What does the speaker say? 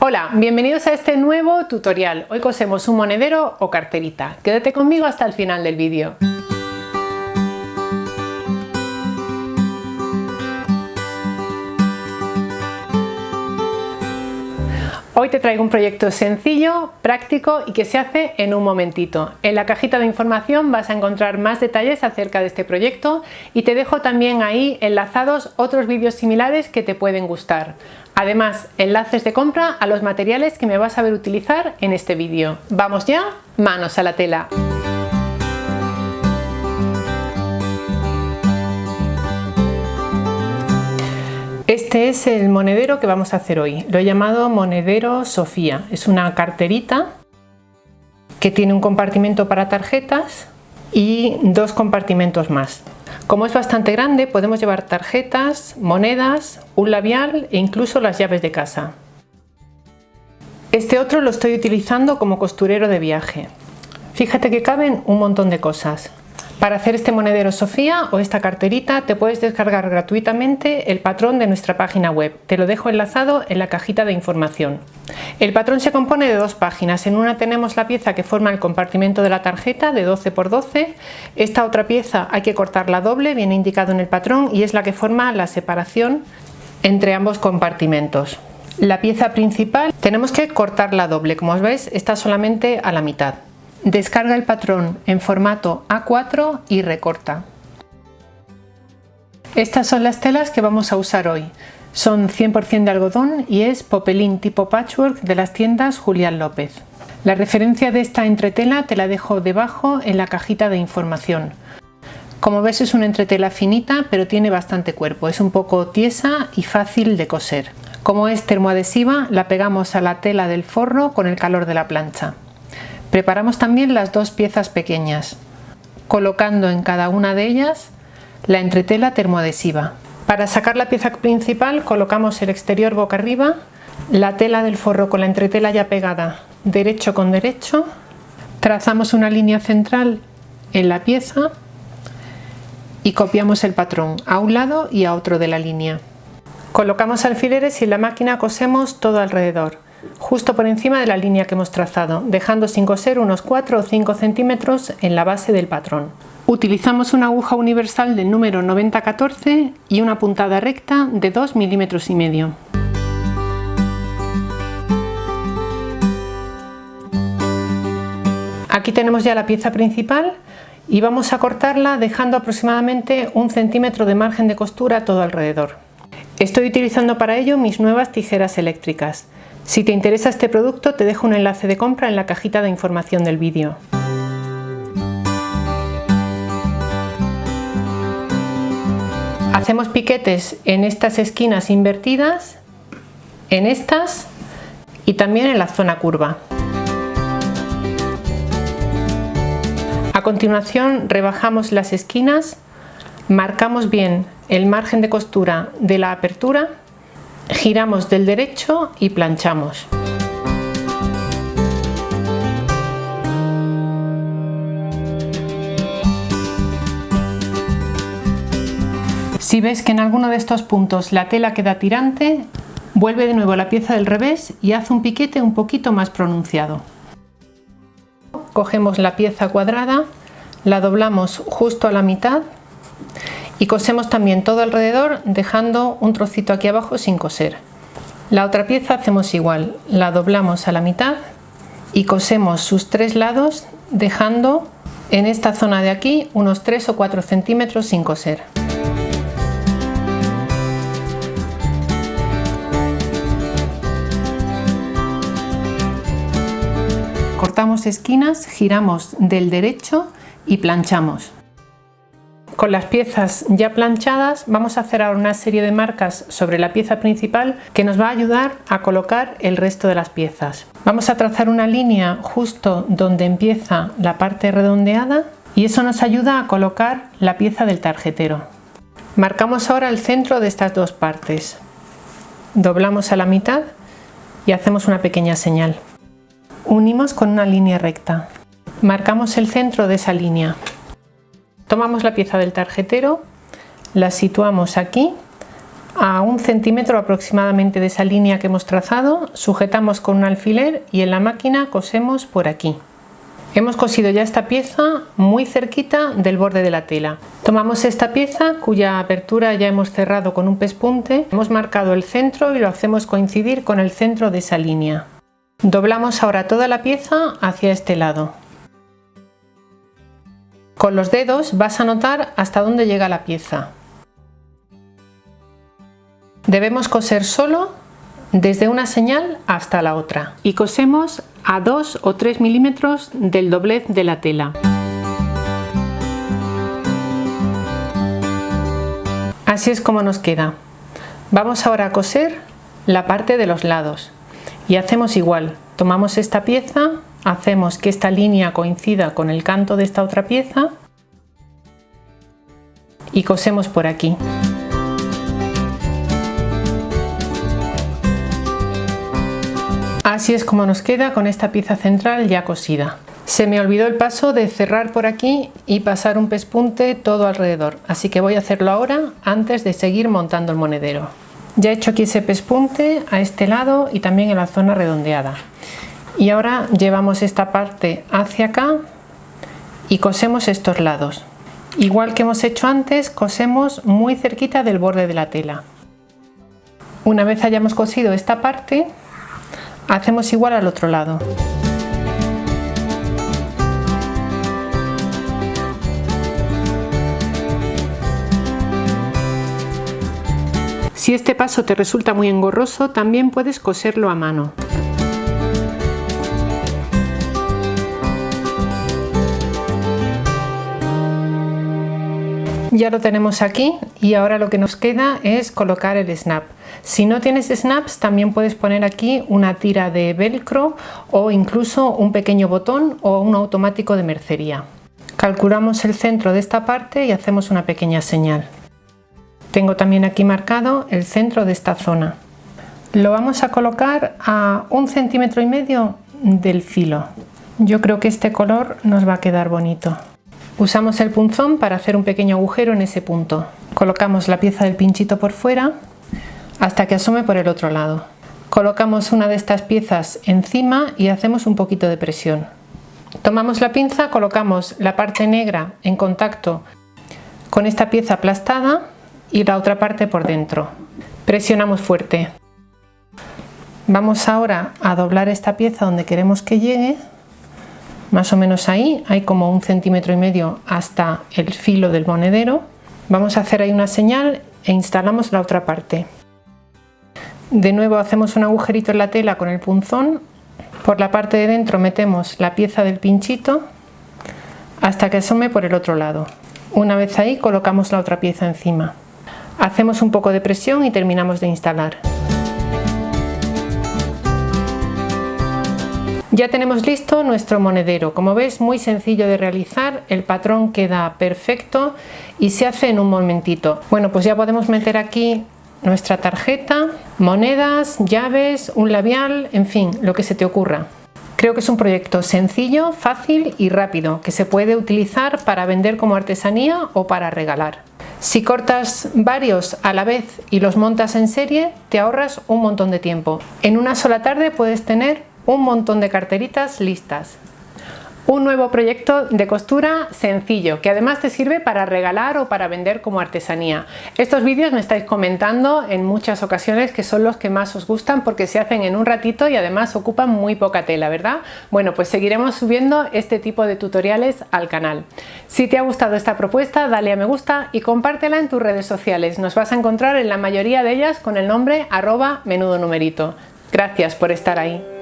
Hola, bienvenidos a este nuevo tutorial. Hoy cosemos un monedero o carterita. Quédate conmigo hasta el final del vídeo. Hoy te traigo un proyecto sencillo, práctico y que se hace en un momentito. En la cajita de información vas a encontrar más detalles acerca de este proyecto y te dejo también ahí enlazados otros vídeos similares que te pueden gustar. Además, enlaces de compra a los materiales que me vas a ver utilizar en este vídeo. ¡Vamos ya! ¡Manos a la tela! Este es el monedero que vamos a hacer hoy. Lo he llamado monedero Sofía. Es una carterita que tiene un compartimento para tarjetas y dos compartimentos más. Como es bastante grande, podemos llevar tarjetas, monedas, un labial e incluso las llaves de casa. Este otro lo estoy utilizando como costurero de viaje. Fíjate que caben un montón de cosas. Para hacer este monedero Sofía o esta carterita te puedes descargar gratuitamente el patrón de nuestra página web. Te lo dejo enlazado en la cajita de información. El patrón se compone de dos páginas. En una tenemos la pieza que forma el compartimento de la tarjeta de 12 x 12. Esta otra pieza hay que cortarla doble, viene indicado en el patrón, y es la que forma la separación entre ambos compartimentos. La pieza principal tenemos que cortarla doble. Como os veis, está solamente a la mitad. Descarga el patrón en formato A4 y recorta. Estas son las telas que vamos a usar hoy. Son 100% de algodón y es popelín tipo patchwork de las tiendas Julián López. La referencia de esta entretela te la dejo debajo en la cajita de información. Como ves, es una entretela finita pero tiene bastante cuerpo, es un poco tiesa y fácil de coser. Como es termoadhesiva, la pegamos a la tela del forro con el calor de la plancha. Preparamos también las dos piezas pequeñas, colocando en cada una de ellas la entretela termoadhesiva. Para sacar la pieza principal colocamos el exterior boca arriba, la tela del forro con la entretela ya pegada derecho con derecho, trazamos una línea central en la pieza y copiamos el patrón a un lado y a otro de la línea. Colocamos alfileres y en la máquina cosemos todo alrededor, justo por encima de la línea que hemos trazado, dejando sin coser unos 4 o 5 centímetros en la base del patrón. Utilizamos una aguja universal del número 9014 y una puntada recta de 2,5 milímetros. Aquí tenemos ya la pieza principal y vamos a cortarla dejando aproximadamente 1 centímetro de margen de costura todo alrededor. Estoy utilizando para ello mis nuevas tijeras eléctricas. Si te interesa este producto, te dejo un enlace de compra en la cajita de información del vídeo. Hacemos piquetes en estas esquinas invertidas, en estas y también en la zona curva. A continuación rebajamos las esquinas, marcamos bien el margen de costura de la apertura, giramos del derecho y planchamos. Si ves que en alguno de estos puntos la tela queda tirante, vuelve de nuevo la pieza del revés y haz un piquete un poquito más pronunciado. Cogemos la pieza cuadrada, la doblamos justo a la mitad y cosemos también todo alrededor, dejando un trocito aquí abajo sin coser. La otra pieza hacemos igual, la doblamos a la mitad y cosemos sus tres lados, dejando en esta zona de aquí unos 3 o 4 centímetros sin coser. Cortamos esquinas, giramos del derecho y planchamos. Con las piezas ya planchadas vamos a hacer ahora una serie de marcas sobre la pieza principal que nos va a ayudar a colocar el resto de las piezas. Vamos a trazar una línea justo donde empieza la parte redondeada y eso nos ayuda a colocar la pieza del tarjetero. Marcamos ahora el centro de estas dos partes. Doblamos a la mitad y hacemos una pequeña señal. Unimos con una línea recta. Marcamos el centro de esa línea. Tomamos la pieza del tarjetero, la situamos aquí, A 1 centímetro aproximadamente de esa línea que hemos trazado, sujetamos con un alfiler y en la máquina cosemos por aquí. Hemos cosido ya esta pieza muy cerquita del borde de la tela. Tomamos esta pieza cuya apertura ya hemos cerrado con un pespunte, hemos marcado el centro y lo hacemos coincidir con el centro de esa línea. Doblamos ahora toda la pieza hacia este lado. Con los dedos vas a notar hasta dónde llega la pieza. Debemos coser solo desde una señal hasta la otra y cosemos a 2 o 3 milímetros del doblez de la tela. Así es como nos queda. Vamos ahora a coser la parte de los lados y hacemos igual. Tomamos esta pieza, hacemos que esta línea coincida con el canto de esta otra pieza y cosemos por aquí. Así es como nos queda con esta pieza central ya cosida. Se me olvidó el paso de cerrar por aquí y pasar un pespunte todo alrededor, así que voy a hacerlo ahora antes de seguir montando el monedero. Ya he hecho aquí ese pespunte a este lado y también en la zona redondeada. Y ahora llevamos esta parte hacia acá y cosemos estos lados. Igual que hemos hecho antes, cosemos muy cerquita del borde de la tela. Una vez hayamos cosido esta parte, hacemos igual al otro lado. Si este paso te resulta muy engorroso, también puedes coserlo a mano. Ya lo tenemos aquí y ahora lo que nos queda es colocar el snap. Si no tienes snaps, también puedes poner aquí una tira de velcro o incluso un pequeño botón o un automático de mercería. Calculamos el centro de esta parte y hacemos una pequeña señal. Tengo también aquí marcado el centro de esta zona. Lo vamos a colocar a 1,5 centímetros del filo. Yo creo que este color nos va a quedar bonito. Usamos el punzón para hacer un pequeño agujero en ese punto. Colocamos la pieza del pinchito por fuera hasta que asome por el otro lado. Colocamos una de estas piezas encima y hacemos un poquito de presión. Tomamos la pinza, colocamos la parte negra en contacto con esta pieza aplastada y la otra parte por dentro. Presionamos fuerte. Vamos ahora a doblar esta pieza donde queremos que llegue. Más o menos ahí, hay como 1,5 centímetros hasta el filo del monedero. Vamos a hacer ahí una señal e instalamos la otra parte. De nuevo hacemos un agujerito en la tela con el punzón. Por la parte de dentro metemos la pieza del pinchito hasta que asome por el otro lado. Una vez ahí colocamos la otra pieza encima. Hacemos un poco de presión y terminamos de instalar. Ya tenemos listo nuestro monedero. Como ves, muy sencillo de realizar, el patrón queda perfecto y se hace en un momentito. Bueno, pues ya podemos meter aquí nuestra tarjeta, monedas, llaves, un labial, en fin, lo que se te ocurra. Creo que es un proyecto sencillo, fácil y rápido, que se puede utilizar para vender como artesanía o para regalar. Si cortas varios a la vez y los montas en serie, te ahorras un montón de tiempo. En una sola tarde puedes tener un montón de carteritas listas. Un nuevo proyecto de costura sencillo, que además te sirve para regalar o para vender como artesanía. Estos vídeos me estáis comentando en muchas ocasiones que son los que más os gustan porque se hacen en un ratito y además ocupan muy poca tela, ¿verdad? Bueno, pues seguiremos subiendo este tipo de tutoriales al canal. Si te ha gustado esta propuesta, dale a me gusta y compártela en tus redes sociales. Nos vas a encontrar en la mayoría de ellas con el nombre @menudonumerito. Gracias por estar ahí.